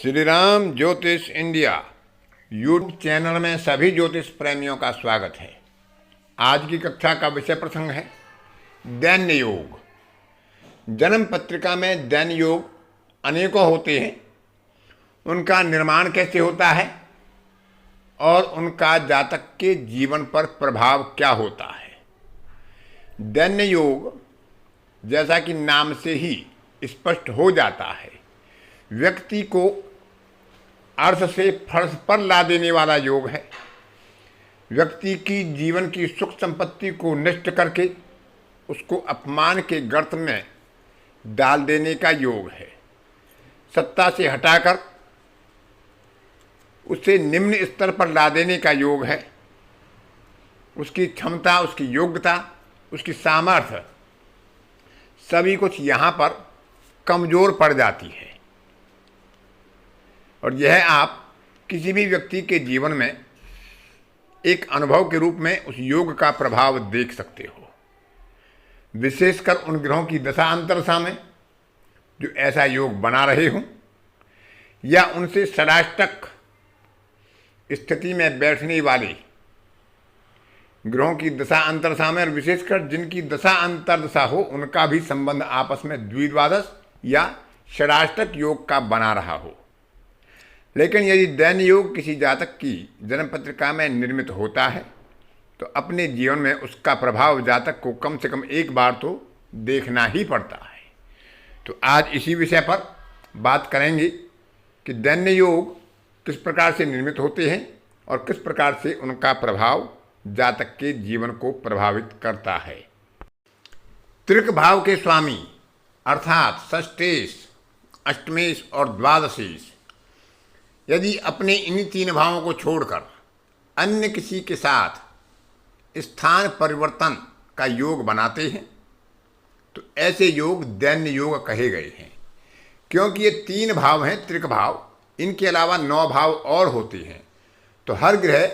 श्री राम ज्योतिष India YouTube channel में सभी ज्योतिष प्रेमियों का स्वागत है। आज की कक्षा का विषय प्रसंग है दैन्य योग। जन्म पत्रिका में दैन्य योग अनेकों होते हैं। उनका निर्माण कैसे होता है और उनका जातक के जीवन पर प्रभाव क्या होता है। दैन्य योग जैसा कि नाम से ही स्पष्ट हो जाता है, व्यक्ति को अर्थ से फर्श पर ला देने वाला योग है। व्यक्ति की जीवन की सुख संपत्ति को नष्ट करके उसको अपमान के गर्त में डाल देने का योग है। सत्ता से हटाकर उसे निम्न स्तर पर ला देने का योग है। उसकी क्षमता, उसकी योग्यता, उसकी सामर्थ्य सभी कुछ यहाँ पर कमज़ोर पड़ जाती है। और यह आप किसी भी व्यक्ति के जीवन में एक अनुभव के रूप में उस योग का प्रभाव देख सकते हो। विशेषकर उन ग्रहों की दशा अंतरदशा में जो ऐसा योग बना रहे हों या उनसे षडाष्टक स्थिति में बैठने वाले ग्रहों की दशा अंतरदशा में, और विशेषकर जिनकी दशा अंतरदशा हो उनका भी संबंध आपस में द्विद्वादश या षडाष्टक योग का बना रहा हो। लेकिन यदि दैन्य योग किसी जातक की जन्म पत्रिका में निर्मित होता है तो अपने जीवन में उसका प्रभाव जातक को कम से कम एक बार तो देखना ही पड़ता है। तो आज इसी विषय पर बात करेंगे कि दैन्य योग किस प्रकार से निर्मित होते हैं और किस प्रकार से उनका प्रभाव जातक के जीवन को प्रभावित करता है। त्रिक भाव के स्वामी अर्थात षष्ठेश, अष्टमेश और द्वादशेश यदि अपने इन्हीं तीन भावों को छोड़कर अन्य किसी के साथ स्थान परिवर्तन का योग बनाते हैं तो ऐसे योग दैन्य योग कहे गए हैं। क्योंकि ये तीन भाव हैं त्रिक भाव, इनके अलावा 9 भाव और होते हैं। तो हर ग्रह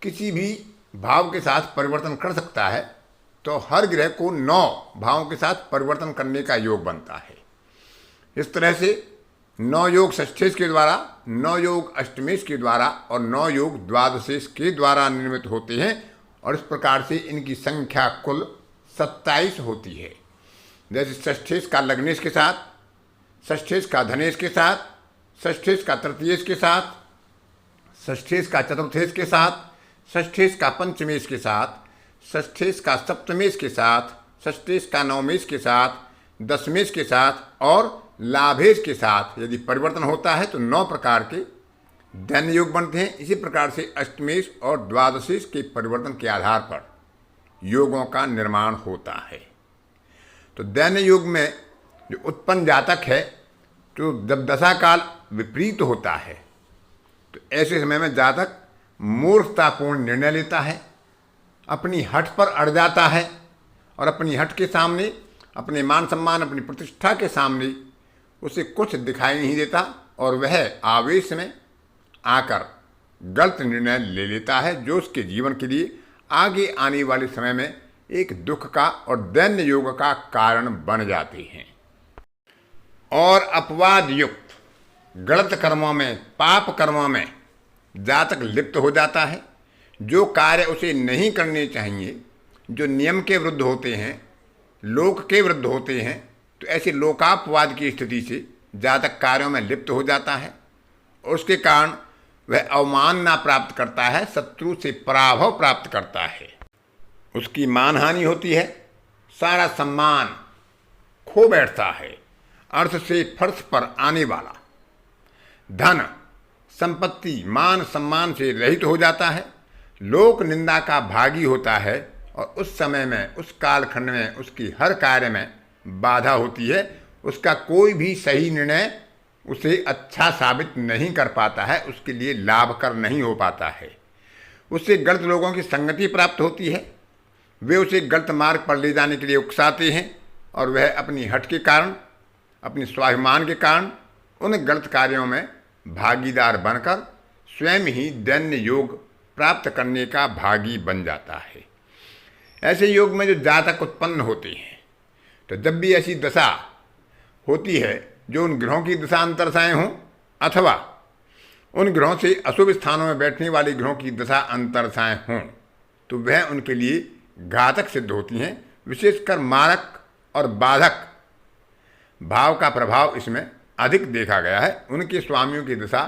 किसी भी भाव के साथ परिवर्तन कर सकता है, तो हर ग्रह को 9 भावों के साथ परिवर्तन करने का योग बनता है। इस तरह से 9 योग षष्ठेश के द्वारा, 9 योग अष्टमेश के द्वारा और 9 योग द्वादशेश के द्वारा निर्मित होते हैं। और इस प्रकार से इनकी संख्या कुल 27 होती है। जैसे षष्ठेश का लग्नेश के साथ, षष्ठेश का धनेश के साथ, षष्ठेश का तृतीयेश के साथ, षष्ठेश का चतुर्थेश के साथ, षष्ठेश का पंचमेश के साथ, षष्ठेश का सप्तमेश के साथ, षष्ठेश का नवमेश के साथ, दशमेश के साथ और लाभेश के साथ यदि परिवर्तन होता है तो 9 प्रकार के दैन्य योग बनते हैं। इसी प्रकार से अष्टमेश और द्वादशेश के परिवर्तन के आधार पर योगों का निर्माण होता है। तो दैन्य योग में जो उत्पन्न जातक है, तो जब दशा काल विपरीत होता है तो ऐसे समय में जातक मूर्खतापूर्ण निर्णय लेता है, अपनी हठ पर अड़ जाता है और अपनी हठ के सामने, अपने मान सम्मान, अपनी प्रतिष्ठा के सामने उसे कुछ दिखाई नहीं देता और वह आवेश में आकर गलत निर्णय ले लेता है, जो उसके जीवन के लिए आगे आने वाले समय में एक दुख का और दैन्य योग का कारण बन जाते हैं। और अपवाद युक्त गलत कर्मों में, पाप कर्मों में जातक लिप्त हो जाता है। जो कार्य उसे नहीं करने चाहिए, जो नियम के विरुद्ध होते हैं, लोक के विरुद्ध होते हैं, तो ऐसे लोकापवाद की स्थिति से जातक कार्यों में लिप्त हो जाता है और उसके कारण वह अवमानना प्राप्त करता है, शत्रु से पराभव प्राप्त करता है, उसकी मानहानि होती है, सारा सम्मान खो बैठता है, अर्थ से फर्श पर आने वाला धन संपत्ति मान सम्मान से रहित हो जाता है, लोक निंदा का भागी होता है और उस समय में, उस कालखंड में उसकी हर कार्य में बाधा होती है। उसका कोई भी सही निर्णय उसे अच्छा साबित नहीं कर पाता है, उसके लिए लाभकर नहीं हो पाता है। उससे गलत लोगों की संगति प्राप्त होती है, वे उसे गलत मार्ग पर ले जाने के लिए उकसाते हैं और वह अपनी हठ के कारण, अपने स्वाभिमान के कारण उन गलत कार्यों में भागीदार बनकर स्वयं ही दैन्य योग प्राप्त करने का भागी बन जाता है। ऐसे योग में जो जातक उत्पन्न होते हैं, तो जब भी ऐसी दशा होती है जो उन ग्रहों की दशा अंतरदशाएँ हों अथवा उन ग्रहों से अशुभ स्थानों में बैठने वाले ग्रहों की दशा अंतरदशाएं हों तो वह उनके लिए घातक सिद्ध होती हैं। विशेषकर मारक और बाधक भाव का प्रभाव इसमें अधिक देखा गया है। उनके स्वामियों की दशा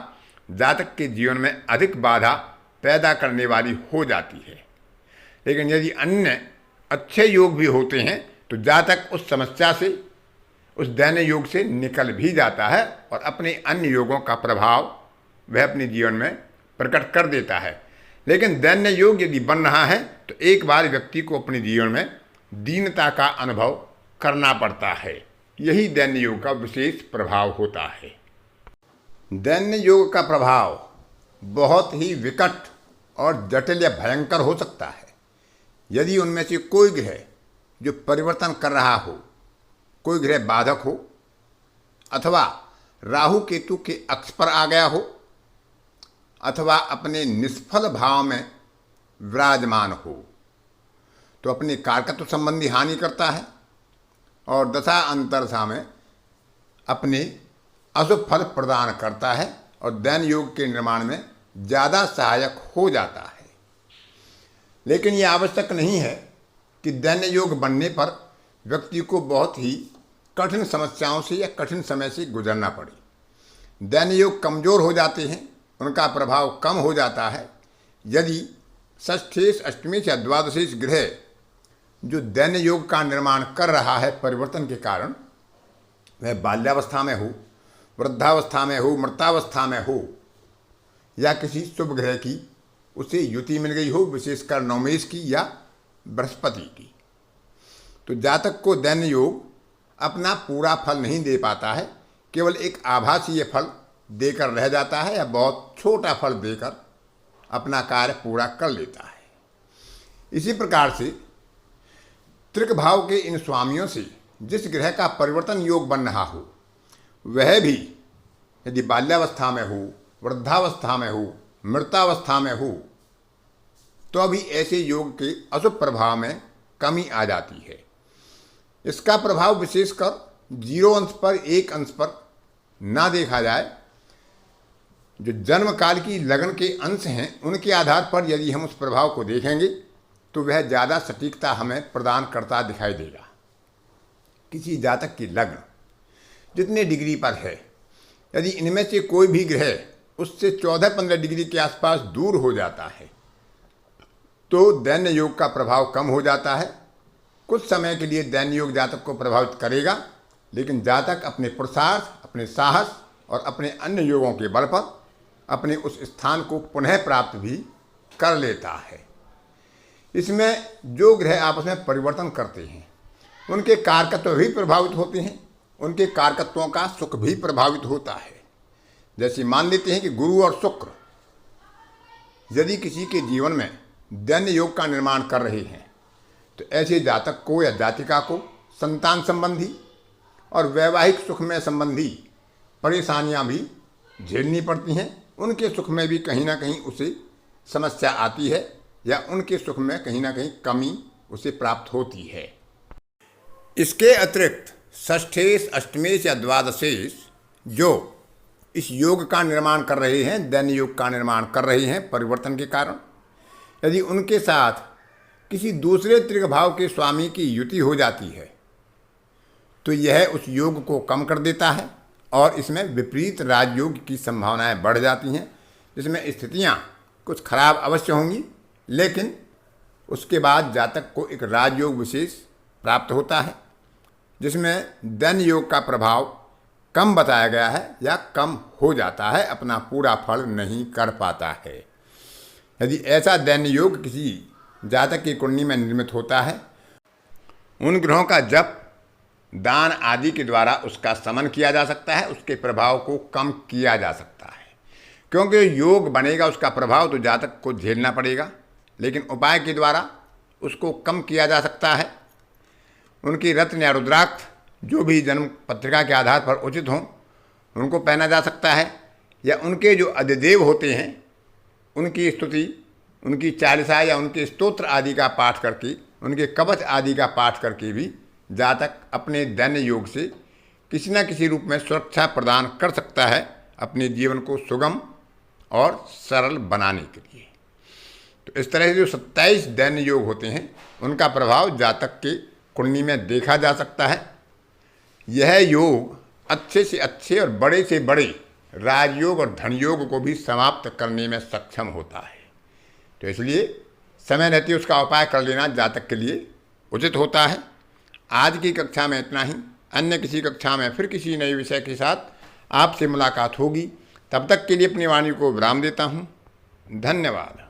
जातक के जीवन में अधिक बाधा पैदा करने वाली हो जाती है। लेकिन यदि अन्य अच्छे योग भी होते हैं तो जातक उस समस्या से, उस दैन्य योग से निकल भी जाता है और अपने अन्य योगों का प्रभाव वह अपने जीवन में प्रकट कर देता है। लेकिन दैन्य योग यदि बन रहा है तो एक बार व्यक्ति को अपने जीवन में दीनता का अनुभव करना पड़ता है। यही दैन्य योग का विशेष प्रभाव होता है। दैन्य योग का प्रभाव बहुत ही विकट और जटिल या भयंकर हो सकता है। यदि उनमें से कोई ग्रह जो परिवर्तन कर रहा हो, कोई ग्रह बाधक हो अथवा राहु केतु के अक्ष पर आ गया हो अथवा अपने निष्फल भाव में विराजमान हो तो अपने कारकत्व संबंधी हानि करता है और दशा अंतरदशा में अपने अशुभ फल प्रदान करता है और दैन्य योग के निर्माण में ज़्यादा सहायक हो जाता है। लेकिन यह आवश्यक नहीं है कि दैन्य योग बनने पर व्यक्ति को बहुत ही कठिन समस्याओं से या कठिन समय से गुजरना पड़े। दैन्य योग कमज़ोर हो जाते हैं, उनका प्रभाव कम हो जाता है यदि षष्ठेश, अष्टमेश या द्वादशेश ग्रह जो दैन्य योग का निर्माण कर रहा है परिवर्तन के कारण, वह बाल्यावस्था में हो, वृद्धावस्था में हो, मृतावस्था में हो या किसी शुभ ग्रह की उसे युति मिल गई हो, विशेषकर नवमेश की या बृहस्पति की, तो जातक को दैन्य योग अपना पूरा फल नहीं दे पाता है, केवल एक आभासीय फल देकर रह जाता है या बहुत छोटा फल देकर अपना कार्य पूरा कर लेता है। इसी प्रकार से त्रिक भाव के इन स्वामियों से जिस ग्रह का परिवर्तन योग बन रहा हो वह भी यदि बाल्यावस्था में हो, वृद्धावस्था में हो, मृतावस्था में हो तो अभी ऐसे योग के अशुभ प्रभाव में कमी आ जाती है। इसका प्रभाव विशेषकर 0 अंश पर 1 अंश पर ना देखा जाए। जो जन्म काल की लगन के अंश हैं उनके आधार पर यदि हम उस प्रभाव को देखेंगे तो वह ज़्यादा सटीकता हमें प्रदान करता दिखाई देगा। किसी जातक की लग्न जितने डिग्री पर है, यदि इनमें से कोई भी ग्रह उससे 14-15 डिग्री के आसपास दूर हो जाता है तो दैन्य योग का प्रभाव कम हो जाता है। कुछ समय के लिए दैन्य योग जातक को प्रभावित करेगा, लेकिन जातक अपने पुरुषार्थ, अपने साहस और अपने अन्य योगों के बल पर अपने उस स्थान को पुनः प्राप्त भी कर लेता है। इसमें जो ग्रह आपस में परिवर्तन करते हैं उनके कारकत्व भी प्रभावित होते हैं, उनके कारकत्वों का सुख भी प्रभावित होता है। जैसे मान लेते हैं कि गुरु और शुक्र यदि किसी के जीवन में दैन्य योग का निर्माण कर रहे हैं तो ऐसे जातक को या जातिका को संतान संबंधी और वैवाहिक सुख में संबंधी परेशानियां भी झेलनी पड़ती हैं। उनके सुख में भी कहीं ना कहीं उसे समस्या आती है या उनके सुख में कहीं ना कहीं कमी उसे प्राप्त होती है। इसके अतिरिक्त षष्ठेश, अष्टमेश या द्वादशेश जो इस योग का निर्माण कर रहे हैं, दैन्य योग का निर्माण कर रहे हैं परिवर्तन के कारण, यदि उनके साथ किसी दूसरे त्रिक भाव के स्वामी की युति हो जाती है तो यह उस योग को कम कर देता है और इसमें विपरीत राजयोग की संभावनाएं बढ़ जाती हैं, जिसमें स्थितियां कुछ खराब अवश्य होंगी, लेकिन उसके बाद जातक को एक राजयोग विशेष प्राप्त होता है जिसमें दैन्य योग का प्रभाव कम बताया गया है या कम हो जाता है, अपना पूरा फल नहीं कर पाता है। यदि ऐसा दैन्य योग किसी जातक की कुंडली में निर्मित होता है, उन ग्रहों का जप, दान आदि के द्वारा उसका शमन किया जा सकता है, उसके प्रभाव को कम किया जा सकता है। क्योंकि योग बनेगा उसका प्रभाव तो जातक को झेलना पड़ेगा, लेकिन उपाय के द्वारा उसको कम किया जा सकता है। उनकी रत्न या रुद्राक्ष जो भी जन्म पत्रिका के आधार पर उचित हों उनको पहना जा सकता है, या उनके जो अधिदेव होते हैं उनकी स्तुति, उनकी चालीसा या उनके स्तोत्र आदि का पाठ करके, उनके कवच आदि का पाठ करके भी जातक अपने दैन्य योग से किसी न किसी रूप में सुरक्षा प्रदान कर सकता है अपने जीवन को सुगम और सरल बनाने के लिए। तो इस तरह से जो 27 दैन्य योग होते हैं उनका प्रभाव जातक के कुंडली में देखा जा सकता है। यह योग अच्छे से अच्छे और बड़े से बड़े राजयोग और धन योग को भी समाप्त करने में सक्षम होता है। तो इसलिए समय रहते उसका उपाय कर लेना जातक के लिए उचित होता है। आज की कक्षा में इतना ही। अन्य किसी कक्षा में फिर किसी नए विषय के साथ आपसे मुलाकात होगी। तब तक के लिए अपनी वाणी को विराम देता हूँ। धन्यवाद।